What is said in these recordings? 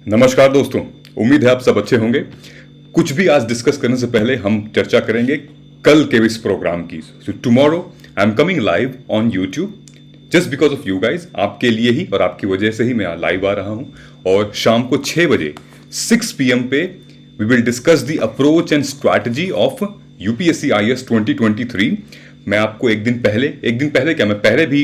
नमस्कार दोस्तों। उम्मीद है आप सब अच्छे होंगे। कुछ भी आज डिस्कस करने से पहले हम चर्चा करेंगे कल के इस प्रोग्राम की। So tomorrow I am coming live on YouTube just because of you guys. आपके लिए ही और आपकी वजह से ही मैं लाइव आ रहा हूं। और शाम को 6 बजे 6 PM पे we will discuss the approach and strategy of UPSC IAS 2023। मैं आपको एक दिन पहले क्या, मैं पहले भी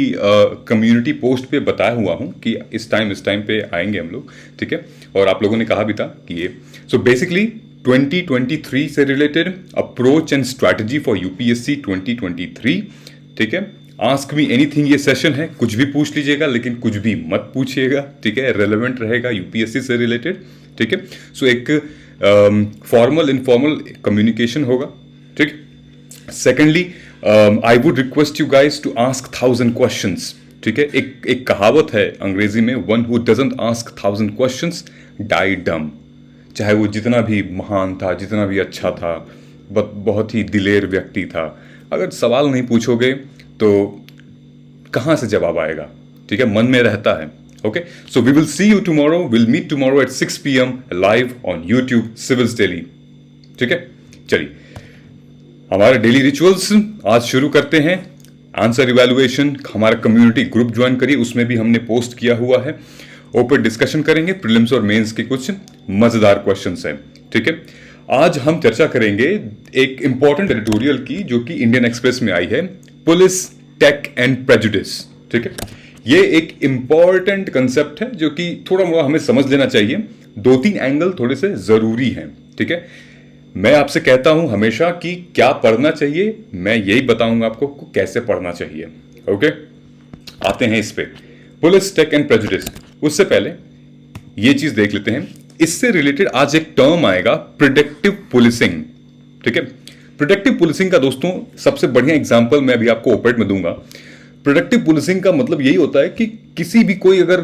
कम्युनिटी पोस्ट पे बताया हुआ हूं कि इस टाइम पे आएंगे हम लोग, ठीक है। और आप लोगों ने कहा भी था कि ये सो बेसिकली 2023 से related approach and strategy for UPSC 2023, ठीक है। आस्क मी एनीथिंग ये सेशन है, कुछ भी पूछ लीजिएगा, लेकिन कुछ भी मत पूछिएगा, ठीक है। रेलेवेंट रहेगा यूपीएससी से रिलेटेड, ठीक है। सो एक फॉर्मल इनफॉर्मल कम्युनिकेशन होगा, ठीक। Secondly I would request you guys to ask 1000 questions, ठीक है। एक कहावत है अंग्रेजी में, one who doesn't ask 1000 questions die dumb. चाहे वो जितना भी महान था, जितना भी अच्छा था, बहुत ही दिलेर व्यक्ति था, अगर सवाल नहीं पूछोगे तो कहाँ से जवाब आएगा, ठीक है। मन में रहता है। Okay, so we will see you tomorrow, will meet tomorrow at 6 PM live on YouTube Civils Daily, ठीक है। चलिए हमारे डेली रिचुअल्स आज शुरू करते हैं। आंसर इवैल्यूएशन, हमारा कम्युनिटी ग्रुप ज्वाइन करिए, उसमें भी हमने पोस्ट किया हुआ है। ओपन डिस्कशन करेंगे, प्रीलिम्स और मेंस के कुछ मजेदार क्वेश्चंस हैं, ठीक है। आज हम चर्चा करेंगे एक इंपॉर्टेंट एडिटोरियल की जो कि इंडियन एक्सप्रेस में आई है, पुलिस टेक एंड प्रेजुडिस, ठीक है। ये एक इंपॉर्टेंट कंसेप्ट है जो कि थोड़ा मोड़ा हमें समझ लेना चाहिए। 2-3 एंगल थोड़े से जरूरी हैं, ठीक है। मैं आपसे कहता हूं हमेशा कि क्या पढ़ना चाहिए, मैं यही बताऊंगा आपको कैसे पढ़ना चाहिए। ओके, आते हैं इस पे, पुलिस टेक एंड प्रेजुडिस। उससे पहले ये चीज देख लेते हैं, इससे रिलेटेड आज एक टर्म आएगा, प्रिडिक्टिव पुलिसिंग, ठीक है। प्रिडिक्टिव पुलिसिंग का दोस्तों सबसे बढ़िया एग्जांपल मैं अभी आपको ओपेड में दूंगा। प्रिडिक्टिव पुलिसिंग का मतलब यही होता है कि किसी भी अगर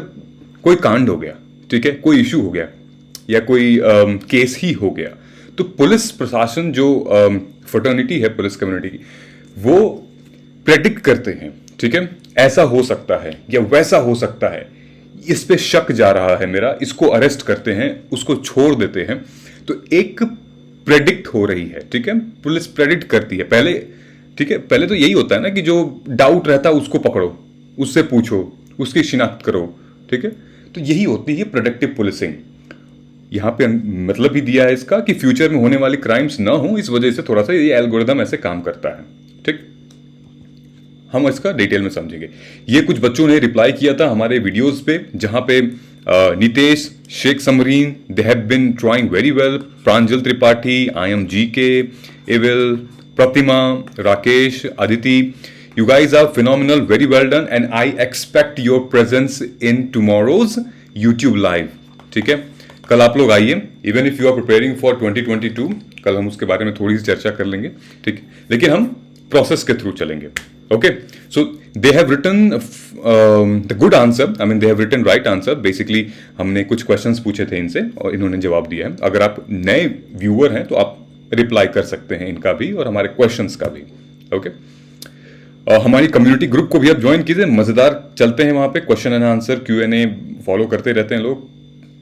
कोई कांड हो गया, ठीक है, कोई इश्यू हो गया या कोई केस ही हो गया, तो पुलिस प्रशासन जो फ्रेटर्निटी है पुलिस कम्युनिटी की, वो प्रेडिक्ट करते हैं, ठीक है। ऐसा हो सकता है या वैसा हो सकता है, इस पे शक जा रहा है मेरा, इसको अरेस्ट करते हैं, उसको छोड़ देते हैं। तो एक प्रेडिक्ट हो रही है, ठीक है। पुलिस प्रेडिक्ट करती है पहले, ठीक है। पहले तो यही होता है ना कि जो डाउट रहता है उसको पकड़ो, उससे पूछो, उसकी शिनाख्त करो, ठीक है। तो यही होती है प्रेडिक्टिव पुलिसिंग। यहां पे मतलब भी दिया है इसका कि फ्यूचर में होने वाली क्राइम्स ना हो, इस वजह से थोड़ा सा ये एल्गोरिदम ऐसे काम करता है, ठीक। हम इसका डिटेल में समझेंगे। ये कुछ बच्चों ने रिप्लाई किया था हमारे वीडियोस पे, जहां पे Nitesh, Sheikh Samreen, they have been trying very well, Pranjal Tripathi, IMGK, एविल, Pratima, Rakesh, Aditi, you guys are phenomenal, very well done, and I expect your presence in tomorrow's YouTube live, ठीक है। कल आप लोग आइए, even if you are preparing for 2022, कल हम उसके बारे में थोड़ी सी चर्चा कर लेंगे, ठीक। लेकिन हम प्रोसेस के थ्रू चलेंगे। Okay, so they have written the good answer, I mean they have written right answer. Basically हमने कुछ क्वेश्चंस पूछे थे इनसे और इन्होंने जवाब दिया है। अगर आप नए व्यूअर हैं तो आप रिप्लाई कर सकते हैं इनका भी और हमारे क्वेश्चंस का भी। ओके, हमारी कम्युनिटी ग्रुप को भी आप ज्वाइन कीजिए, मजेदार चलते हैं वहां पे, question and answer, Q&A follow करते रहते हैं लोग,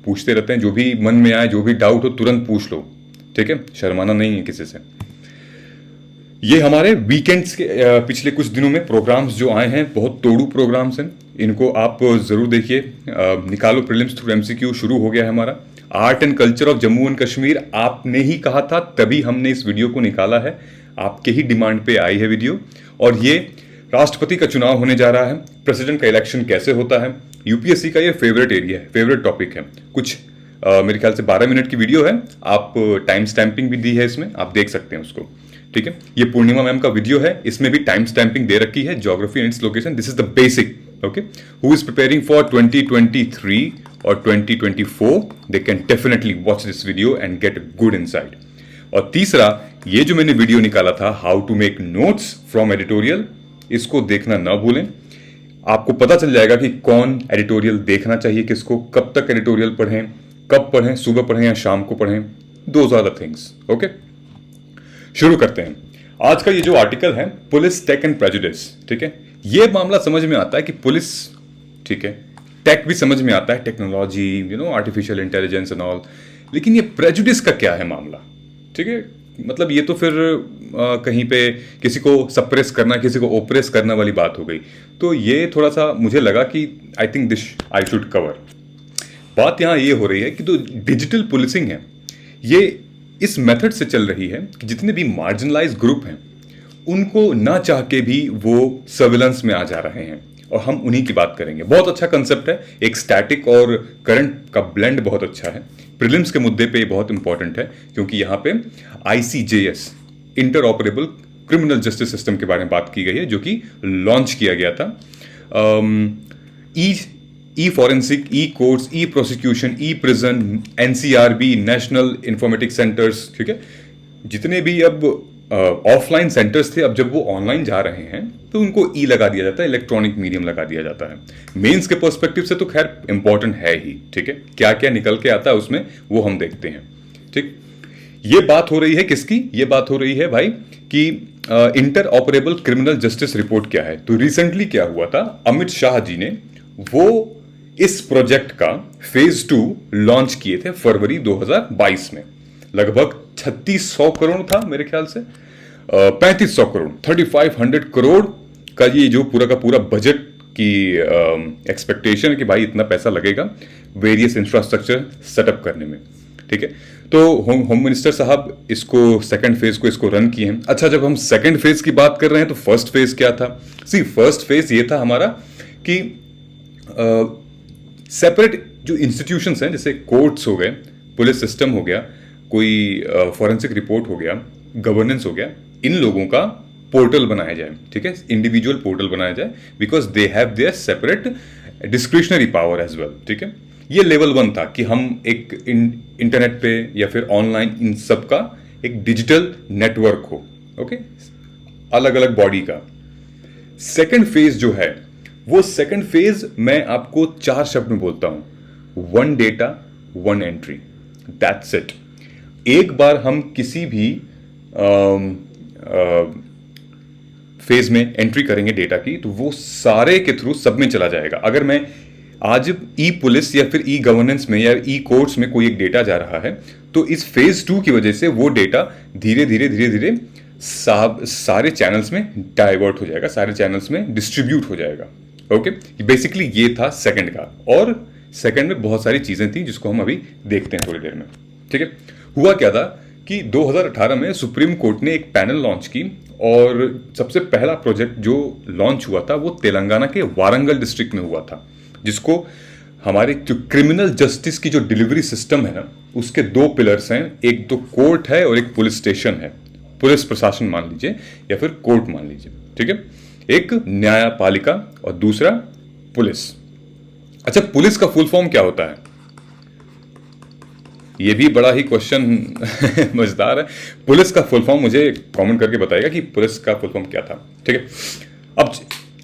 पूछते रहते हैं, जो भी मन में आए, जो भी डाउट हो तुरंत पूछ लो, ठीक है। शर्माना नहीं है किसी से। ये हमारे वीकेंड्स के पिछले कुछ दिनों में प्रोग्राम्स जो आए हैं, बहुत तोड़ू प्रोग्राम्स हैं, इनको आप जरूर देखिए। निकालो प्रीलिम्स थ्रू MCQ शुरू हो गया है हमारा। Art and culture of Jammu and Kashmir, आपने ही कहा था तभी हमने इस वीडियो को निकाला है, आपके ही डिमांड पे आई है वीडियो। और ये राष्ट्रपति का चुनाव होने जा रहा है, प्रेसिडेंट का इलेक्शन कैसे होता है, यूपीएससी का ये फेवरेट एरिया है, फेवरेट टॉपिक है। कुछ मेरे ख्याल से 12 मिनट की वीडियो है, आप टाइम स्टैंपिंग भी दी है इसमें, आप देख सकते हैं उसको, ठीक है। ये पूर्णिमा मैम का वीडियो है, इसमें भी टाइम स्टैंपिंग दे रखी है, geography and its location, this is the basic. Okay, who is preparing for 2023 और 2024, they can definitely watch this video and get good insight. और तीसरा, ये जो मैंने वीडियो निकाला था, how to make notes from editorial, इसको देखना ना भूलें। आपको पता चल जाएगा कि कौन एडिटोरियल देखना चाहिए किसको, कब तक एडिटोरियल पढ़ें, कब पढ़ें, सुबह पढ़ें या शाम को पढ़ें, those are the things. Okay, शुरू करते हैं। आज का ये जो आर्टिकल है, पुलिस टेक एंड प्रेजुडिस, ठीक है। ये मामला समझ में आता है कि पुलिस, ठीक है, टेक भी समझ में आता है, technology, artificial intelligence and all, लेकिन ये प्रेजुडिस का क्या है मामला? ठीक है, मतलब ये तो फिर कहीं पे किसी को सप्रेस करना, किसी को ओप्रेस करना वाली बात हो गई। तो ये थोड़ा सा मुझे लगा कि I think this I should cover. बात यहाँ ये हो रही है कि जो डिजिटल पुलिसिंग है, ये इस मेथड से चल रही है कि जितने भी मार्जिनलाइज ग्रुप हैं उनको ना चाह के भी वो सर्विलेंस में आ जा रहे हैं, और हम उन्हीं की बात करेंगे। बहुत अच्छा कंसेप्ट है, एक स्टैटिक और करंट का ब्लेंड बहुत अच्छा है। प्रीलिम्स के मुद्दे पे ये बहुत इंपॉर्टेंट है, क्योंकि यहाँ पे ICJS, inter operable criminal justice system के बारे में बात की गई है, जो कि लॉन्च किया गया था। E forensic, e courts, e prosecution, e prison, NCRB, national informatic centres, ठीक है, जितने भी अब ऑफलाइन सेंटर्स थे, अब जब वो ऑनलाइन जा रहे हैं तो उनको ई लगा दिया जाता है, इलेक्ट्रॉनिक मीडियम लगा दिया जाता है। मेंस के पर्सपेक्टिव से तो खैर इंपॉर्टेंट है ही, ठीक है, क्या क्या निकल के आता है उसमें वो हम देखते हैं। ठीक, ये बात हो रही है किसकी? ये बात हो रही है भाई कि inter operable criminal justice report क्या है। तो रिसेंटली क्या हुआ था, अमित शाह जी ने वो इस प्रोजेक्ट का फेज 2 लॉन्च किए थे फरवरी 2022 में। लगभग 3600 करोड़ था मेरे ख्याल से, 3500 करोड़, 3500 करोड़ का ये जो पूरा का पूरा बजट की एक्सपेक्टेशन है कि भाई इतना पैसा लगेगा वेरियस इंफ्रास्ट्रक्चर सेटअप करने में। ठीक है, तो होम मिनिस्टर साहब इसको सेकंड फेज को इसको रन किए हैं। अच्छा, जब हम सेकंड फेज की बात कर रहे हैं तो फर्स्ट फेज क्या था? फर्स्ट फेज ये था हमारा कि सेपरेट जो इंस्टीट्यूशंस हैं, जैसे कोर्ट्स हो गए, पुलिस सिस्टम हो गया, कोई फॉरेंसिक रिपोर्ट हो गया, गवर्नेंस हो गया, इन लोगों का पोर्टल बनाया जाए। ठीक है, इंडिविजुअल पोर्टल बनाया जाए, because they have their separate discretionary power as well. ठीक है, ये लेवल 1 था कि हम एक इंटरनेट पे या फिर ऑनलाइन इन सब का एक डिजिटल नेटवर्क हो, ओके, अलग अलग बॉडी का। सेकंड फेज जो है, वो सेकंड फेज मैं आपको 4 शब्द में बोलता हूं, 1 डेटा 1 एंट्री, दैट्स इट। एक बार हम किसी भी फेज में एंट्री करेंगे डेटा की, तो वो सारे के थ्रू सब में चला जाएगा। अगर मैं आज ई पुलिस या फिर ई गवर्नेंस में या ई कोर्ट्स में कोई एक डेटा जा रहा है, तो इस फेज 2 की वजह से वो डेटा धीरे धीरे धीरे धीरे सारे चैनल्स में डाइवर्ट हो जाएगा, सारे चैनल्स में डिस्ट्रीब्यूट हो जाएगा। ओके, बेसिकली ये था सेकंड का। और सेकंड में बहुत सारी चीजें थी जिसको हम अभी देखते हैं थोड़ी देर में। ठीक है, हुआ क्या था कि 2018 में सुप्रीम कोर्ट ने एक पैनल लॉन्च की, और सबसे पहला प्रोजेक्ट जो लॉन्च हुआ था वो तेलंगाना के वारंगल डिस्ट्रिक्ट में हुआ था, जिसको हमारे जो क्रिमिनल जस्टिस की जो डिलीवरी सिस्टम है ना, उसके 2 पिलर्स हैं, एक तो कोर्ट है और एक पुलिस स्टेशन है, पुलिस प्रशासन मान लीजिए या फिर कोर्ट मान लीजिए। ठीक है, एक न्यायपालिका और दूसरा पुलिस। अच्छा, पुलिस का फुल फॉर्म क्या होता है? ये भी बड़ा ही क्वेश्चन मजेदार है। पुलिस का फुल फॉर्म मुझे कमेंट करके बताइएगा कि पुलिस का फुल फॉर्म क्या था। ठीक है, अब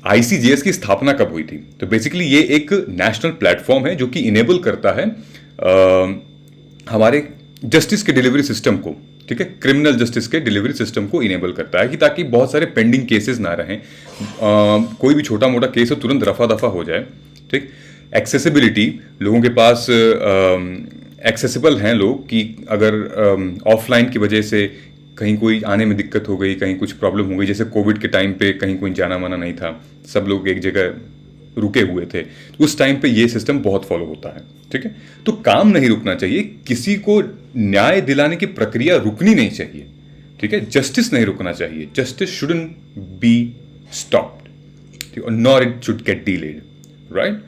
ICJS की स्थापना कब हुई थी? तो बेसिकली ये एक नेशनल प्लेटफॉर्म है जो कि इनेबल करता है हमारे जस्टिस के डिलीवरी सिस्टम को। ठीक है, क्रिमिनल जस्टिस के डिलीवरी सिस्टम को इनेबल करता है कि ताकि बहुत सारे पेंडिंग केसेस ना रहें, कोई भी छोटा मोटा केस हो तुरंत रफा दफा हो जाए। ठीक, एक्सेसिबिलिटी, लोगों के पास एक्सेसिबल हैं लोग कि अगर ऑफलाइन की वजह से कहीं कोई आने में दिक्कत हो गई, कहीं कुछ प्रॉब्लम हो गई, जैसे कोविड के टाइम पे कहीं कोई जाना माना नहीं था, सब लोग एक जगह रुके हुए थे, उस टाइम पे ये सिस्टम बहुत फॉलो होता है। ठीक है, तो काम नहीं रुकना चाहिए, किसी को न्याय दिलाने की प्रक्रिया रुकनी नहीं चाहिए। ठीक है, जस्टिस नहीं रुकना चाहिए, justice shouldn't be stopped, nor it should get delayed, right.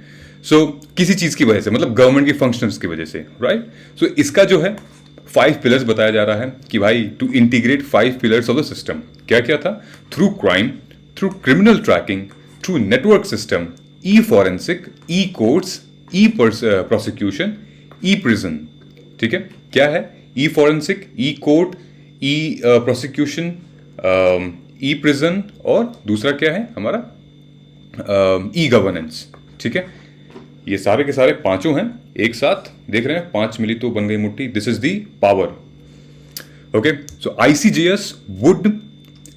So किसी चीज की वजह से, मतलब गवर्नमेंट की फंक्शंस की वजह से, राइट। सो इसका जो है 5 पिलर्स बताया जा रहा है कि भाई to integrate 5 pillars of the system. क्या क्या था? Through crime, through criminal tracking, through network system, e forensic, e courts, e prosecution, e prison. ठीक है, क्या है? E forensic, e court, e prosecution, e prison, और दूसरा क्या है हमारा? E governance. ठीक है, ये सारे के सारे पांचों हैं एक साथ, देख रहे हैं, 5 मिली तो बन गई मुट्ठी। This is the power. Okay, so ICJS would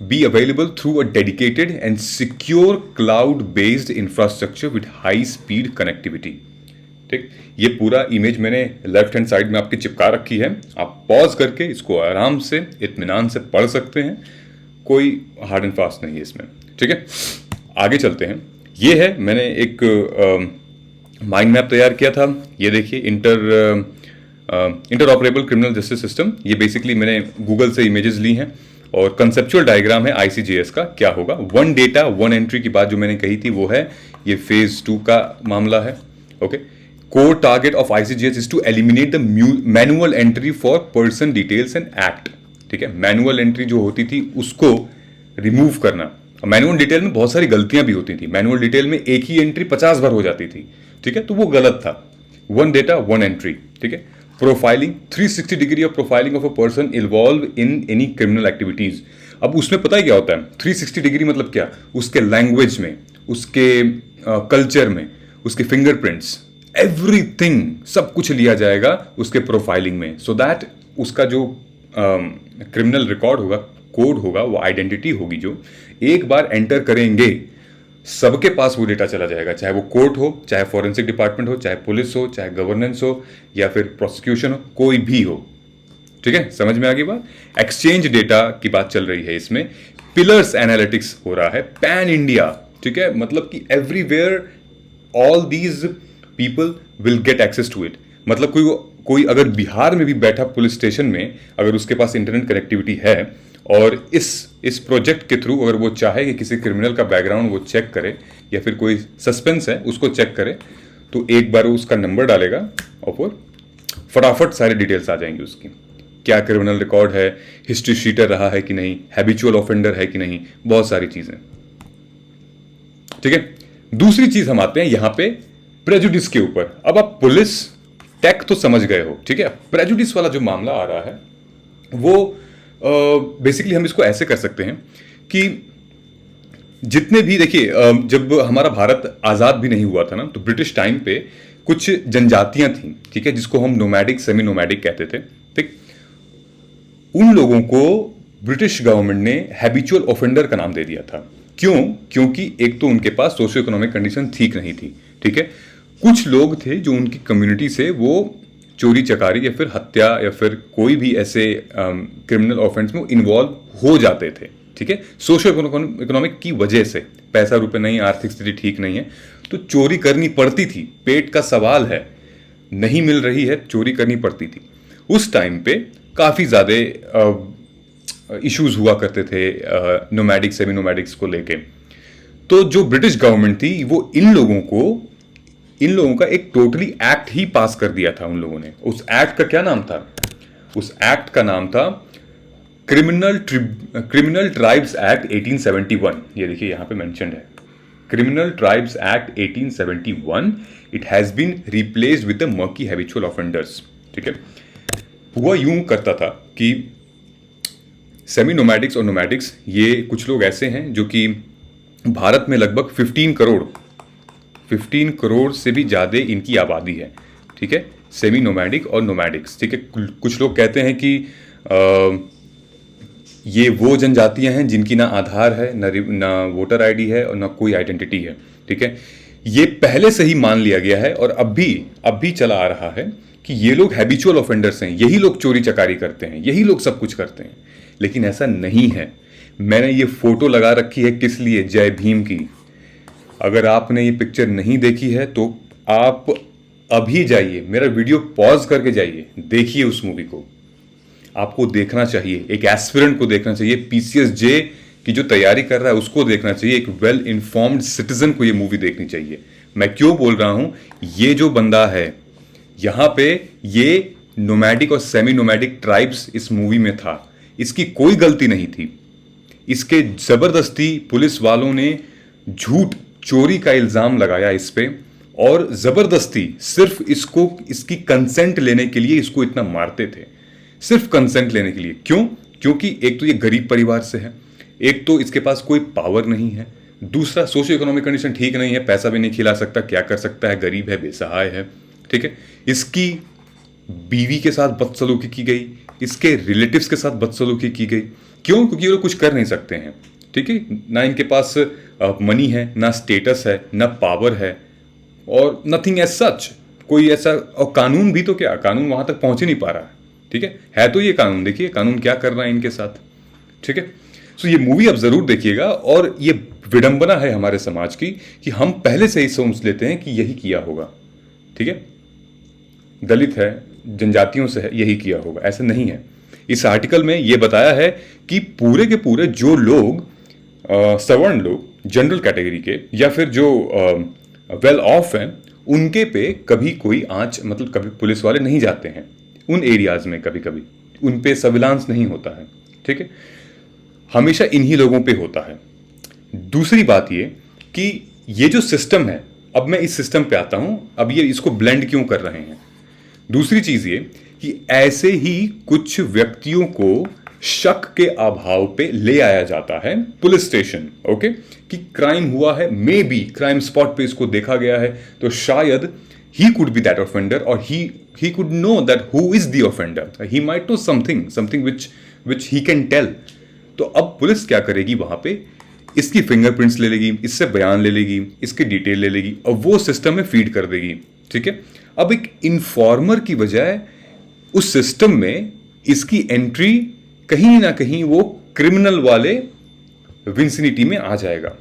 be available through a dedicated and secure cloud-based infrastructure with high speed connectivity. ठीक, ये पूरा इमेज मैंने लेफ्ट हैंड साइड में आपकी चिपका रखी है, आप पॉज करके इसको आराम से इत्मीनान से पढ़ सकते हैं, कोई हार्ड एंड फास्ट नहीं है इसमें। ठीक है, आगे चलते हैं। ये है, मैंने एक माइंड मैप तैयार किया था, ये देखिए, इंटरऑपरेबल क्रिमिनल जस्टिस सिस्टम। ये बेसिकली मैंने गूगल से इमेजेस ली हैं और कंसेप्चुअल डायग्राम है आईसीजेएस का क्या होगा। वन डेटा वन एंट्री की बात जो मैंने कही थी वो है, ये फेज 2 का मामला है। Okay, core target of ICJS is to eliminate the manual entry for person details and act. ठीक है, मैनुअल एंट्री जो होती थी उसको रिमूव करना। मैनुअल डिटेल में बहुत सारी गलतियां भी होती थी, मैनुअल डिटेल में एक ही एंट्री 50 बार हो जाती थी। ठीक है, तो वो गलत था। One data one entry. ठीक है, profiling, 360 degree of profiling of a person involve in any criminal activities. अब उसमें पता है क्या होता है 360 डिग्री मतलब क्या, उसके लैंग्वेज में, उसके कल्चर में, उसके फिंगरप्रिंट्स, एवरीथिंग, सब कुछ लिया जाएगा उसके प्रोफाइलिंग में, सो दैट उसका जो क्रिमिनल रिकॉर्ड होगा, कोड होगा, वो आइडेंटिटी होगी, जो एक बार एंटर करेंगे सबके पास वो डेटा चला जाएगा, चाहे वो कोर्ट हो, चाहे फॉरेंसिक डिपार्टमेंट हो, चाहे पुलिस हो, चाहे गवर्नेंस हो, या फिर प्रोसिक्यूशन हो, कोई भी हो। ठीक है, समझ में आ गई बात। एक्सचेंज डेटा की बात चल रही है इसमें। पिलर्स एनालिटिक्स हो रहा है पैन इंडिया। ठीक है, मतलब कि everywhere all these people will get access to it. मतलब कोई अगर बिहार में भी बैठा पुलिस स्टेशन में, अगर उसके पास इंटरनेट कनेक्टिविटी है और इस प्रोजेक्ट के थ्रू अगर वो चाहे कि किसी क्रिमिनल का बैकग्राउंड वो चेक करे, या फिर कोई सस्पेंस है उसको चेक करे, तो एक बार उसका नंबर डालेगा और फिर फटाफट सारी डिटेल्स आ जाएंगी उसकी। क्या क्रिमिनल रिकॉर्ड है, हिस्ट्री शीटर रहा है कि नहीं, हैबिचुअल ऑफेंडर है कि नहीं, बहुत सारी चीजें। ठीक है, दूसरी चीज हम आते हैं यहां पे प्रेजुडिस के ऊपर। अब आप पुलिस टेक तो समझ गए हो। ठीक है, प्रेजुडिस वाला जो मामला आ रहा है वो बेसिकली हम इसको ऐसे कर सकते हैं कि जितने भी, देखिए, जब हमारा भारत आज़ाद भी नहीं हुआ था ना, तो ब्रिटिश टाइम पे कुछ जनजातियां थीं, ठीक है, जिसको हम नोमैडिक, सेमी नोमैडिक कहते थे। ठीक, उन लोगों को ब्रिटिश गवर्नमेंट ने हैबिचुअल ऑफेंडर का नाम दे दिया था। क्यों? क्योंकि एक तो उनके पास सोशियो इकोनॉमिक कंडीशन ठीक नहीं थी। ठीक है, कुछ लोग थे जो उनकी कम्युनिटी से वो चोरी चकारी या फिर हत्या या फिर कोई भी ऐसे क्रिमिनल ऑफेंस में इन्वॉल्व हो जाते थे। ठीक है, सोशल इकोनॉमिक की वजह से, पैसा रुपए नहीं, आर्थिक स्थिति ठीक नहीं है, तो चोरी करनी पड़ती थी। पेट का सवाल है, नहीं मिल रही है, चोरी करनी पड़ती थी। उस टाइम पे काफ़ी ज़्यादा इश्यूज हुआ करते थे नोमैडिक सेमी नोमैडिक्स को लेके। तो जो ब्रिटिश गवर्नमेंट थी वो इन लोगों का एक टोटली एक्ट ही पास कर दिया था उन लोगों ने। उस एक्ट का क्या नाम था? उस एक्ट का नाम था क्रिमिनल ट्राइब्स एक्ट 1871। ये देखिए यहां पे मेंशन्ड है, criminal tribes act 1871। It has been replaced with the murky habitual offenders. ठीक है, हुआ यूं करता था कि सेमी नोमैडिक्स और नोमैडिक्स, ये कुछ लोग ऐसे हैं जो कि भारत में लगभग 15 करोड़ से भी ज़्यादा इनकी आबादी है। ठीक है, सेमी नोमैडिक और नोमैडिक्स। ठीक है, कुछ लोग कहते हैं कि ये वो जनजातियां हैं जिनकी ना आधार है, ना वोटर आईडी है और ना कोई आइडेंटिटी है। ठीक है, ये पहले से ही मान लिया गया है और अब भी चला आ रहा है कि ये लोग हैबिचुअल ऑफेंडर्स हैं, यही लोग चोरी चकारी करते हैं, यही लोग सब कुछ करते हैं। लेकिन ऐसा नहीं है। मैंने ये फोटो लगा रखी है किस लिए? जय भीम की। अगर आपने ये पिक्चर नहीं देखी है तो आप अभी जाइए, मेरा वीडियो पॉज करके जाइए, देखिए उस मूवी को। आपको देखना चाहिए, एक एस्पिरेंट को देखना चाहिए, पीसीएस जे की जो तैयारी कर रहा है उसको देखना चाहिए, एक वेल इन्फॉर्म्ड सिटीजन को ये मूवी देखनी चाहिए। मैं क्यों बोल रहा हूं, ये जो बंदा है यहां पे, ये नोमैडिक और सेमी नोमैडिक ट्राइब्स इस मूवी में था, इसकी कोई गलती नहीं थी। इसके जबरदस्ती पुलिस वालों ने झूठ चोरी का इल्जाम लगाया इस पे, और जबरदस्ती सिर्फ इसकी कंसेंट लेने के लिए इसको इतना मारते थे, सिर्फ कंसेंट लेने के लिए। क्यों? क्योंकि एक तो ये गरीब परिवार से है, एक तो इसके पास कोई पावर नहीं है, दूसरा सोशियो इकोनॉमिक कंडीशन ठीक नहीं है, पैसा भी नहीं खिला सकता, क्या कर सकता है, गरीब है, बेसहाय है। ठीक है, इसकी बीवी के साथ बदसलूकी की गई, इसके रिलेटिव्स के साथ बदसलूकी की गई। क्यों? क्योंकि ये लोग कुछ कर नहीं सकते हैं, ठीक है। ना इनके पास मनी है, ना स्टेटस है, ना पावर है, और नथिंग एज सच, कोई ऐसा, और कानून भी तो क्या, कानून वहां तक पहुंच ही नहीं पा रहा है, ठीक है तो ये कानून देखिए, कानून क्या कर रहा है इनके साथ, ठीक है। सो ये मूवी आप जरूर देखिएगा, और ये विडंबना है हमारे समाज की कि हम पहले से ही सोच लेते हैं कि यही किया होगा, ठीक है, दलित है, जनजातियों से है, यही किया होगा, ऐसा नहीं है। इस आर्टिकल में ये बताया है कि पूरे के पूरे जो लोग सवर्ण लोग, जनरल कैटेगरी के, या फिर जो वेल ऑफ हैं, उनके पे कभी कोई आंच, मतलब कभी पुलिस वाले नहीं जाते हैं उन एरियाज में, कभी कभी उन पे सर्विलांस नहीं होता है, ठीक है, हमेशा इन्हीं लोगों पे होता है। दूसरी बात ये कि ये जो सिस्टम है, अब मैं इस सिस्टम पे आता हूं, अब ये इसको ब्लेंड क्यों कर रहे हैं। दूसरी चीज ये कि ऐसे ही कुछ व्यक्तियों को शक के अभाव पे ले आया जाता है पुलिस स्टेशन, ओके, कि क्राइम हुआ है, मे बी क्राइम स्पॉट पे इसको देखा गया है, तो शायद he could be that offender, और he could know that who is the offender, he might know something which he can tell. तो अब पुलिस क्या करेगी वहां पे, इसकी फिंगरप्रिंट्स ले लेगी, इससे बयान ले लेगी, इसकी डिटेल ले लेगी, और वो सिस्टम में फीड कर देगी, ठीक है। अब एक इन्फॉर्मर की बजाय उस सिस्टम में इसकी एंट्री कहीं ना कहीं वो क्रिमिनल वाले विंसिनिटी में आ जाएगा,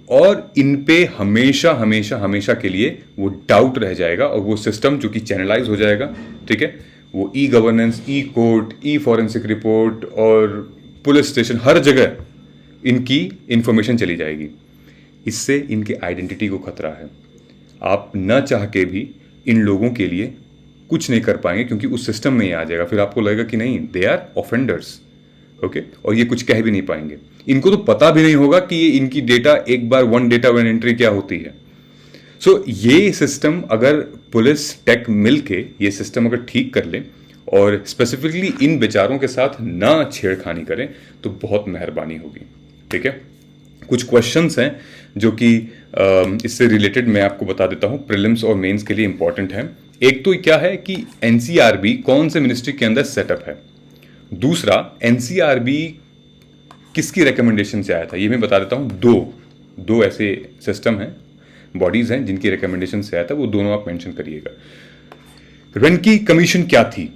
और इन पे हमेशा हमेशा हमेशा के लिए वो डाउट रह जाएगा, और वो सिस्टम जो कि चैनलाइज हो जाएगा, ठीक है, वो ई गवर्नेंस, ई कोर्ट, ई फॉरेंसिक रिपोर्ट और पुलिस स्टेशन, हर जगह इनकी इंफॉर्मेशन चली जाएगी। इससे इनके आइडेंटिटी को खतरा है। आप न चाह के भी इन लोगों के लिए कुछ नहीं कर पाएंगे, क्योंकि उस सिस्टम में ही आ जाएगा, फिर आपको लगेगा कि नहीं, दे आर ऑफेंडर्स, ओके, और ये कुछ कह भी नहीं पाएंगे। इनको तो पता भी नहीं होगा कि ये इनकी डेटा, एक बार वन डेटा वन एंट्री क्या होती है। सो ये सिस्टम, अगर पुलिस टेक मिल के ये सिस्टम अगर ठीक कर ले, और स्पेसिफिकली इन बेचारों के साथ ना छेड़खानी करें, तो बहुत मेहरबानी होगी, ठीक है। कुछ क्वेश्चंस हैं जो कि इससे रिलेटेड मैं आपको बता देता हूं, प्रीलिम्स और मेंस के लिए इंपॉर्टेंट है। एक तो क्या है कि एनसीआरबी कौन से मिनिस्ट्री के अंदर सेटअप है। दूसरा, एनसीआरबी किसकी रिकमेंडेशन से आया था, ये मैं बता देता हूं। दो ऐसे सिस्टम हैं, बॉडीज हैं जिनकी रिकमेंडेशन से आया था, वो दोनों आप मेंशन करिएगा। रेनकी कमीशन क्या थी,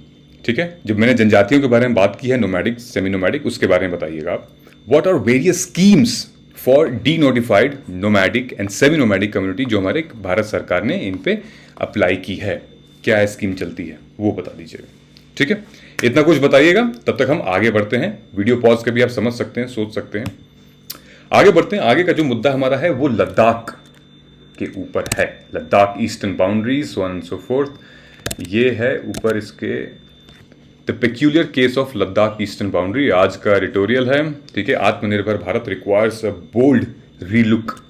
ठीक है, जब मैंने जनजातियों के बारे में बात की है, नोमैडिक, सेमी नोमैडिक, उसके बारे में बताइएगा आप। What are various schemes for de notified nomadic and semi nomadic community, जो हमारे भारत सरकार ने इन पे अप्लाई की है, क्या स्कीम चलती है, वो बता दीजिएगा, ठीक है। इतना कुछ बताइएगा, तब तक हम आगे बढ़ते हैं। वीडियो पॉज के भी आप समझ सकते हैं, सोच सकते हैं। आगे बढ़ते हैं। आगे का जो मुद्दा हमारा है वो लद्दाख के ऊपर है। Ladakh eastern boundaries, so on so forth. ये है ऊपर इसके the peculiar case of Ladakh eastern boundary. आज का एडिटोरियल है, ठीक है। Atmanirbhar Bharat requires a bold relook.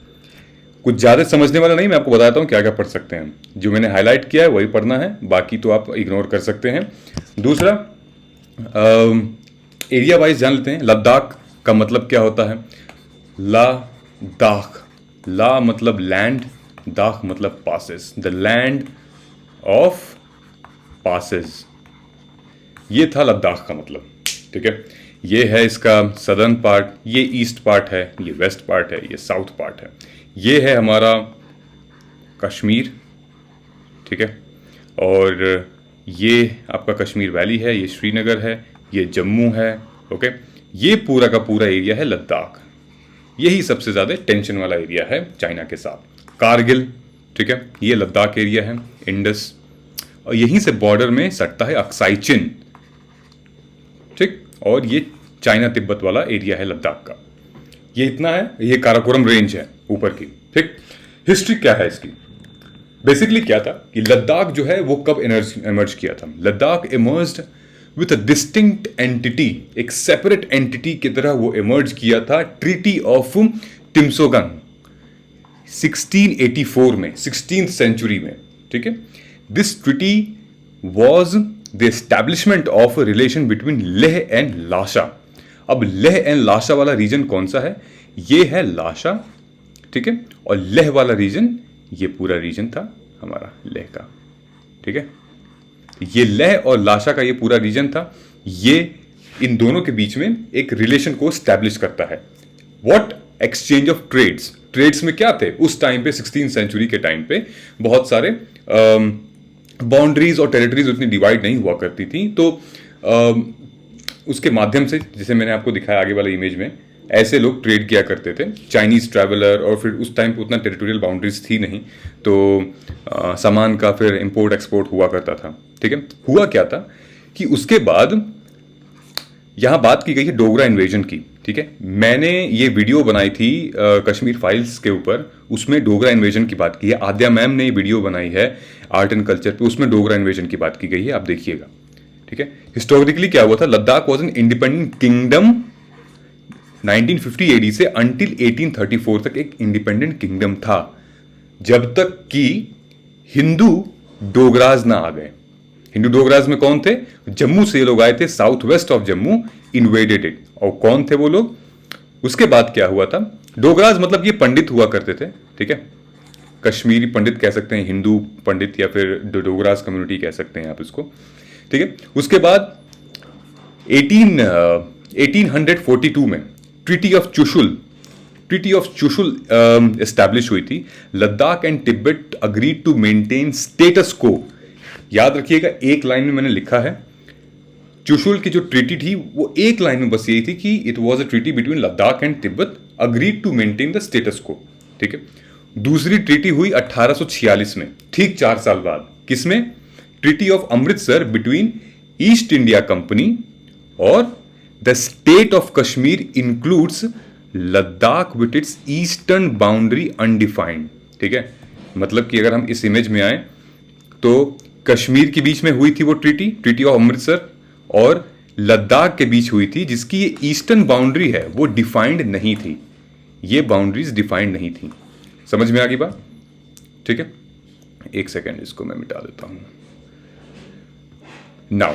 कुछ ज़्यादा समझने वाला नहीं, मैं आपको बताता हूँ क्या क्या पढ़ सकते हैं। जो मैंने हाईलाइट किया है वही पढ़ना है, बाकी तो आप इग्नोर कर सकते हैं। दूसरा, एरिया वाइज जान लेते हैं। लद्दाख का मतलब क्या होता है। ला दाख, ला मतलब लैंड, दाख मतलब passes, the land of passes, ये था लद्दाख का मतलब, ठीक है। ये है इसका सदर्न पार्ट, ये ईस्ट पार्ट है, ये वेस्ट पार्ट है, ये साउथ पार्ट है। ये है हमारा कश्मीर, ठीक है। और ये आपका कश्मीर वैली है, ये श्रीनगर है, ये जम्मू है, ओके। ये पूरा का पूरा एरिया है लद्दाख। यही सबसे ज़्यादा टेंशन वाला एरिया है चाइना के साथ। कारगिल, ठीक है, ये लद्दाख एरिया है, इंडस, और यहीं से बॉर्डर में सटता है अक्साई चिन, ठीक। और ये चाइना तिब्बत वाला एरिया है लद्दाख का। ये इतना है, ये काराकोरम रेंज है ऊपर की, ठीक। हिस्ट्री क्या है इसकी। बेसिकली क्या था कि लद्दाख जो है वो कब इमर्ज किया था। Ladakh emerged with a distinct entity, एक सेपरेट एंटिटी की तरह वो इमर्ज किया था ट्रीटी ऑफ टिम्सोगन 1684 में, 16th सेंचुरी में, ठीक है। This treaty was the establishment of relation between Leh and लाशा। अब लेह एंड लाशा वाला रीजन कौन सा है, ये है लाशा, ठीक है। और लेह वाला रीजन, ये पूरा रीजन था हमारा लेह का, ठीक है। ये लेह और लाशा का ये पूरा रीजन था, ये इन दोनों के बीच में एक रिलेशन को स्टैब्लिश करता है। व्हाट एक्सचेंज ऑफ ट्रेड्स में क्या थे उस टाइम पे, 16th सेंचुरी के टाइम पे बहुत सारे बाउंड्रीज और टेरिटरीज उतनी डिवाइड नहीं हुआ करती थी, तो उसके माध्यम से, जैसे मैंने आपको दिखाया आगे वाले इमेज में, ऐसे लोग ट्रेड किया करते थे, चाइनीज ट्रैवलर, और फिर उस टाइम पे उतना टेरिटोरियल बाउंड्रीज थी नहीं, तो सामान का फिर इंपोर्ट एक्सपोर्ट हुआ करता था। ठीक है, हुआ क्या था कि उसके बाद यहां बात की गई है डोगरा इन्वेजन की। ठीक है, मैंने ये वीडियो बनाई थी कश्मीर फाइल्स के ऊपर, उसमें डोगरा इन्वेजन की बात की है। आद्या मैम ने ये वीडियो बनाई है आर्ट एंड कल्चर पे, उसमें डोगरा इन्वेजन की बात की गई है, आप देखिएगा। ठीक है, हिस्टोरिकली क्या हुआ था, Ladakh was an independent kingdom 1950 AD से अंटिल 1834 तक एक इंडिपेंडेंट किंगडम था, जब तक कि हिंदू डोगराज ना आ गए। हिंदू डोगराज में कौन थे? जम्मू से लोग आए थे, south west of Jammu invaded it. और कौन थे वो लोग? उसके बाद क्या हुआ था, डोगराज मतलब ये पंडित हुआ करते थे। ठीक है, कश्मीरी पंडित कह सकते हैं, हिंदू पंडित, या फिर डोगराज कम्युनिटी कह सकते हैं आप इसको। ठीक है, उसके बाद 1842 में ट्रीटी ऑफ चुशुल एस्टैब्लिश हुई थी। Ladakh and Tibet agreed to maintain status quo. याद रखिएगा, एक लाइन में मैंने लिखा है, चुशुल की जो ट्रीटी थी वो एक लाइन में बस यही थी कि it was a treaty between Ladakh and Tibet agreed to maintain the status quo. ठीक है, दूसरी ट्रीटी हुई 1846 में, ठीक 4 साल बाद। किसमें? Treaty of Amritsar between East India Company और the state of Kashmir includes Ladakh with its eastern boundary undefined. ठीक है, मतलब कि अगर हम इस इमेज में आए तो कश्मीर के बीच में हुई थी वो ट्रीटी ऑफ अमृतसर, और लद्दाख के बीच हुई थी, जिसकी ये ईस्टर्न बाउंड्री है वो डिफाइंड नहीं थी, ये बाउंड्रीज डिफाइंड नहीं थी। समझ में आ गई बात? ठीक है, एक सेकेंड, इसको मैं मिटा देता हूं। नाउ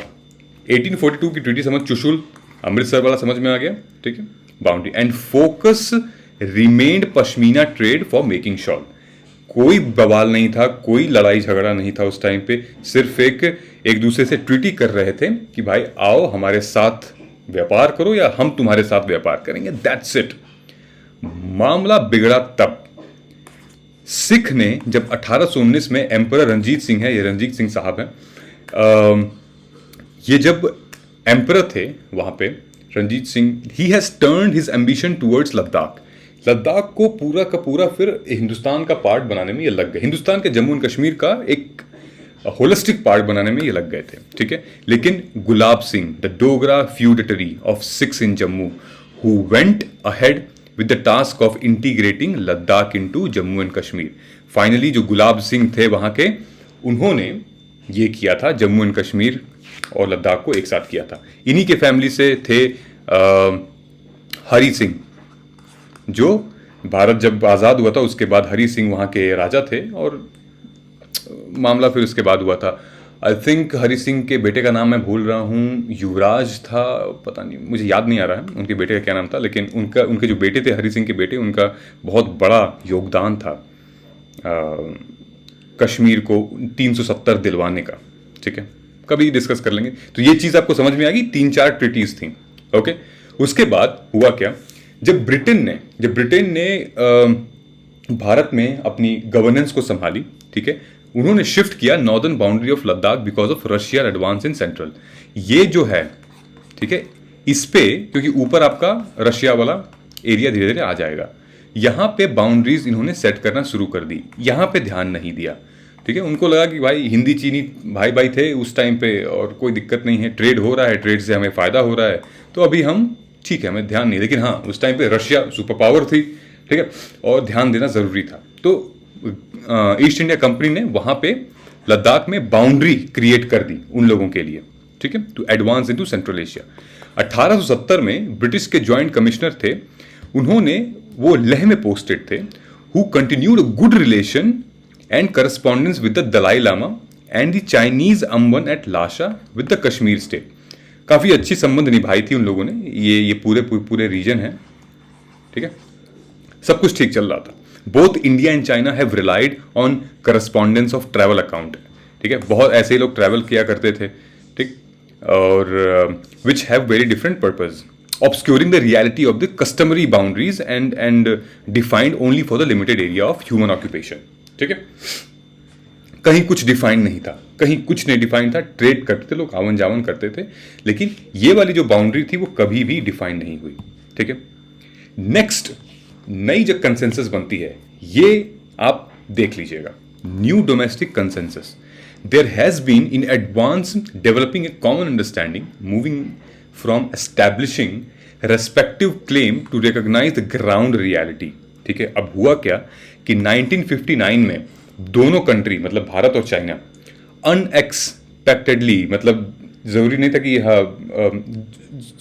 1842 की ट्रीटी समझ, चुशुल अमृतसर वाला समझ में आ गया। ठीक है, boundary and focus remained pashmina trade for making shawl. कोई बवाल नहीं था, कोई लड़ाई झगड़ा नहीं था उस टाइम पे, सिर्फ एक दूसरे से ट्रीटी कर रहे थे कि भाई आओ हमारे साथ व्यापार करो या हम तुम्हारे साथ व्यापार करेंगे, दैट्स इट। मामला बिगड़ा तब सिख ने जब 1819 में एम्परर रंजीत सिंह है, ये रंजीत सिंह साहब हैं, ये जब एम्परर थे वहां पे Ranjit Singh, he has turned his ambition towards Ladakh. Ladakh को पूरा का पूरा फिर हिंदुस्तान का पार्ट बनाने में ये लग गए, हिंदुस्तान के जम्मू एंड कश्मीर का एक होलिस्टिक पार्ट बनाने में ये लग गए थे। ठीक है, लेकिन Gulab Singh, the Dogra feudatory of Sikhs in Jammu, who went ahead with the task of integrating Ladakh into Jammu and Kashmir. Finally जो गुलाब सिंह थे वहां के, उन्होंने ये किया था, जम्मू एंड कश्मीर और लद्दाख को एक साथ किया था। इन्हीं के फैमिली से थे हरि सिंह, जो भारत जब आज़ाद हुआ था उसके बाद हरि सिंह वहाँ के राजा थे, और मामला फिर उसके बाद हुआ था। आई थिंक हरि सिंह के बेटे का नाम मैं भूल रहा हूँ, युवराज था, पता नहीं, मुझे याद नहीं आ रहा है उनके बेटे का क्या नाम था, लेकिन उनके जो बेटे थे हरि सिंह के बेटे, उनका बहुत बड़ा योगदान था कश्मीर को 370 दिलवाने का। ठीक है, कभी डिस्कस कर लेंगे। तो ये चीज़ आपको समझ में आ गई, 3-4 ट्रीटीज थी। ओके, उसके बाद हुआ क्या, जब ब्रिटेन ने भारत में अपनी गवर्नेंस को संभाली, ठीक है, उन्होंने शिफ्ट किया northern boundary of Ladakh because of Russia advance in central. ये जो है, ठीक है, इस पे क्योंकि ऊपर आपका रशिया वाला एरिया धीरे धीरे आ जाएगा, यहां पे बाउंड्रीज इन्होंने सेट करना शुरू कर दी, यहां पे ध्यान नहीं दिया। ठीक है, उनको लगा कि भाई हिंदी चीनी भाई भाई थे उस टाइम पे और कोई दिक्कत नहीं है, ट्रेड हो रहा है, ट्रेड से हमें फायदा हो रहा है, तो अभी हम ठीक है, हमें ध्यान नहीं। लेकिन हाँ, उस टाइम पे रशिया सुपर पावर थी, ठीक है, और ध्यान देना जरूरी था। तो ईस्ट इंडिया कंपनी ने वहां पे लद्दाख में बाउंड्री क्रिएट कर दी उन लोगों के लिए, ठीक है, to advance into Central Asia. 1870 में ब्रिटिश के जॉइंट कमिश्नर थे, उन्होंने, वो लेह में पोस्टेड थे, who continued good relation and correspondence with the Dalai Lama and the Chinese amban at Lhasa with the Kashmir state. काफी अच्छी संबंध निभाई थी उन लोगों ने, ये पूरे रीजन है, ठीक है, सब कुछ ठीक चल रहा था। Both India and China have relied on correspondence of travel account. ठीक है, बहुत ऐसे ही लोग ट्रैवल किया करते थे, ठीक, और which have very different purpose, obscuring the reality of the customary boundaries and defined only for the limited area of human occupation. ठीक है, कहीं कुछ डिफाइंड नहीं था, कहीं कुछ नहीं डिफाइंड था, ट्रेड करते थे लोग, आवन जावन करते थे, लेकिन ये वाली जो बाउंड्री थी वो कभी भी डिफाइंड नहीं हुई। ठीक है, नेक्स्ट नई जो कंसेंसस बनती है ये आप देख लीजिएगा, new domestic consensus. There has been in advance developing a common understanding moving from establishing respective claim to recognize the ground reality. ठीक है, अब हुआ क्या कि 1959 में दोनों कंट्री मतलब भारत और चाइना अनएक्सपेक्टेडली, मतलब जरूरी नहीं था कि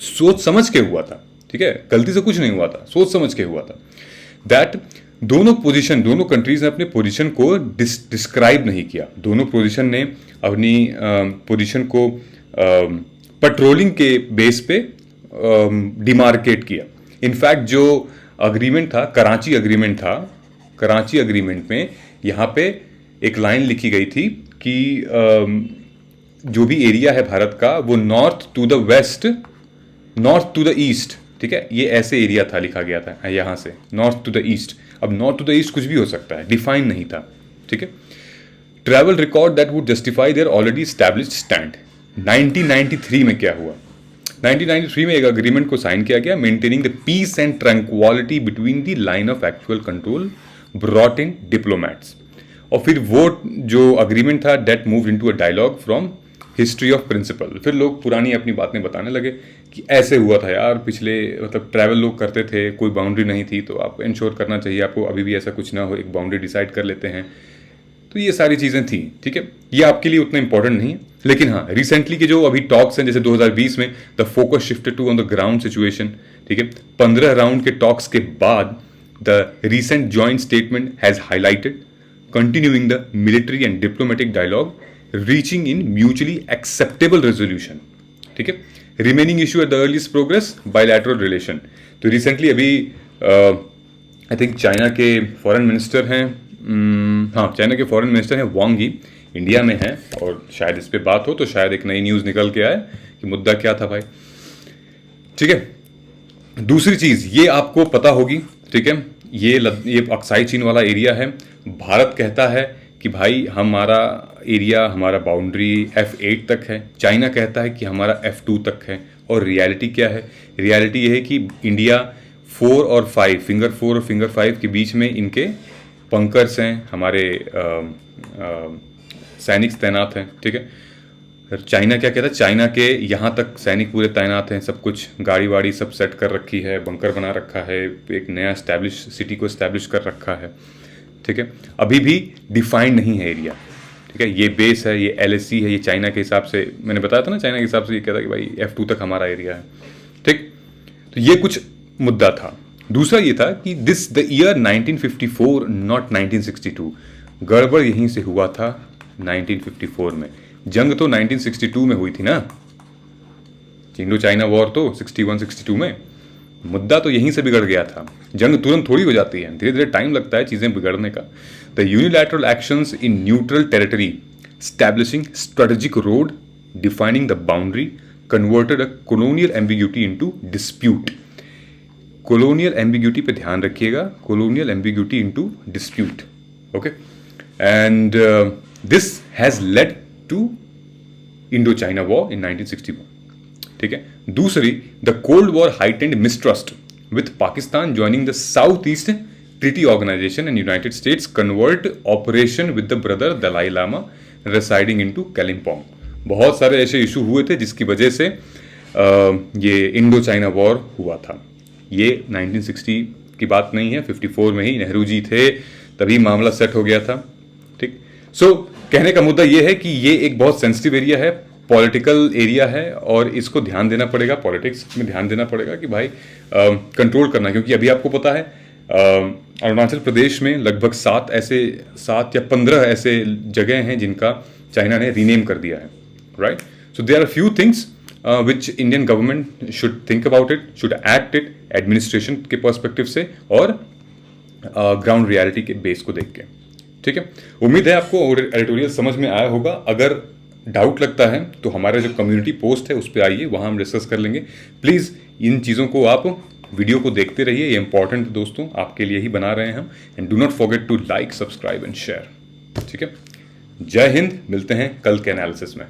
सोच समझ के हुआ था, ठीक है, गलती से कुछ नहीं हुआ था, सोच समझ के हुआ था, दैट दोनों कंट्रीज ने अपने पोजीशन को डिस्क्राइब नहीं किया। दोनों पोजीशन ने अपनी पोजीशन को पेट्रोलिंग के बेस पे डिमार्केट किया। इनफैक्ट जो अग्रीमेंट था, कराची अग्रीमेंट में यहाँ पे एक लाइन लिखी गई थी कि जो भी एरिया है भारत का वो north to the west, north to the east, ठीक है, ये ऐसे एरिया था, लिखा गया था यहाँ से नॉर्थ टू द ईस्ट। अब नॉर्थ टू द ईस्ट कुछ भी हो सकता है, डिफाइन नहीं था। ठीक है, travel record that would justify their already established stand. 1993 में क्या हुआ, 1993 में एक अग्रीमेंट को साइन किया गया, maintaining the peace and tranquillity between the line of actual control brought in diplomats. और फिर वो जो अग्रीमेंट था that moved into a dialogue from history of principle. फिर लोग पुरानी अपनी बातें बताने लगे कि ऐसे हुआ था यार, पिछले मतलब ट्रैवल लोग करते थे, कोई बाउंड्री नहीं थी, तो आप इंश्योर करना चाहिए आपको अभी भी ऐसा कुछ ना हो, एक बाउंड्री डिसाइड कर लेते हैं। तो ये सारी चीज़ें थी। ठीक है, ये आपके लिए उतना इंपॉर्टेंट नहीं है, लेकिन हाँ रिसेंटली के जो अभी टॉक्स हैं, जैसे 2020 में the focus shifted to on the ground situation. ठीक है, 15 राउंड के टॉक्स के बाद the recent joint statement has highlighted continuing the military and diplomatic dialogue reaching in mutually acceptable resolution. ठीक है, remaining issue at the earliest progress bilateral relation। तो recently अभी I think China के foreign minister हैं, हाँ China के foreign minister हैं वांग ही, India में हैं और शायद इस पे बात हो तो शायद एक नई न्यूज़ निकल के आए कि मुद्दा क्या था भाई। ठीक है, दूसरी चीज़ ये आपको पता होगी, ठीक है, ये अक्साई चीन वाला एरिया है। भारत कहता है कि भाई हमारा एरिया, हमारा बाउंड्री F8 तक है, चाइना कहता है कि हमारा F2 तक है। और रियलिटी क्या है, रियलिटी ये है कि इंडिया 4 और 5, फिंगर 4 और फिंगर 5 के बीच में इनके पंकर्स हैं, हमारे सैनिक तैनात हैं। ठीक है, चाइना क्या कहता है, चाइना के यहाँ तक सैनिक पूरे तैनात हैं, सब कुछ गाड़ी वाड़ी सब सेट कर रखी है, बंकर बना रखा है, एक नया सिटी को एस्टैब्लिश कर रखा है। ठीक है, अभी भी डिफाइंड नहीं है एरिया। ठीक है, ये बेस है, ये LAC है, ये चाइना के हिसाब से, मैंने बताया था ना, चाइना के हिसाब से ये कहता है कि भाई F2 तक हमारा एरिया है। ठीक, तो ये कुछ मुद्दा था। दूसरा ये था कि दिस द ईयर 1954 नॉट 1962, गड़बड़ यहीं से हुआ था 1954 में। जंग तो 1962 में हुई थी ना, इंडो चाइना वॉर तो 61-62 में, मुद्दा तो यहीं से बिगड़ गया था। जंग तुरंत थोड़ी हो जाती है, धीरे धीरे टाइम लगता है चीज़ें बिगड़ने का। The unilateral actions in neutral territory establishing strategic road defining the boundary converted a colonial ambiguity into dispute. Colonial ambiguity पे ध्यान रखिएगा, colonial ambiguity into dispute. Okay, and this has led to Indo China war in 1961। ठीक है, दूसरी the cold war heightened mistrust with Pakistan joining the South East Treaty Organization and United States convert operation with the brother Dalai Lama residing into Kalimpong. बहुत सारे ऐसे issue हुए थे जिसकी वजह से ये इंडो चाइना वॉर हुआ था। ये 1960 की बात नहीं है, 54 में ही नेहरू जी थे, तभी मामला सेट हो गया था। ठीक, सो कहने का मुद्दा ये है कि ये एक बहुत सेंसिटिव एरिया है, पॉलिटिकल एरिया है, और इसको ध्यान देना पड़ेगा, पॉलिटिक्स में ध्यान देना पड़ेगा कि भाई कंट्रोल करना। क्योंकि अभी आपको पता है अरुणाचल प्रदेश में लगभग 7 या 15 ऐसे जगह हैं जिनका चाइना ने रीनेम कर दिया है, right. So there are few things which Indian government should think about it, should act it administration के पर्सपेक्टिव से और ग्राउंड रियलिटी के बेस को देख के। ठीक है, उम्मीद है आपको एडिटोरियल समझ में आया होगा। अगर डाउट लगता है तो हमारा जो कम्युनिटी पोस्ट है उस पर आइए, वहाँ हम डिस्कस कर लेंगे। प्लीज़ इन चीज़ों को आप वीडियो को देखते रहिए, ये इंपॉर्टेंट है दोस्तों, आपके लिए ही बना रहे हैं हम। And do not forget to like, subscribe and share. ठीक है, जय हिंद, मिलते हैं कल के एनालिसिस में।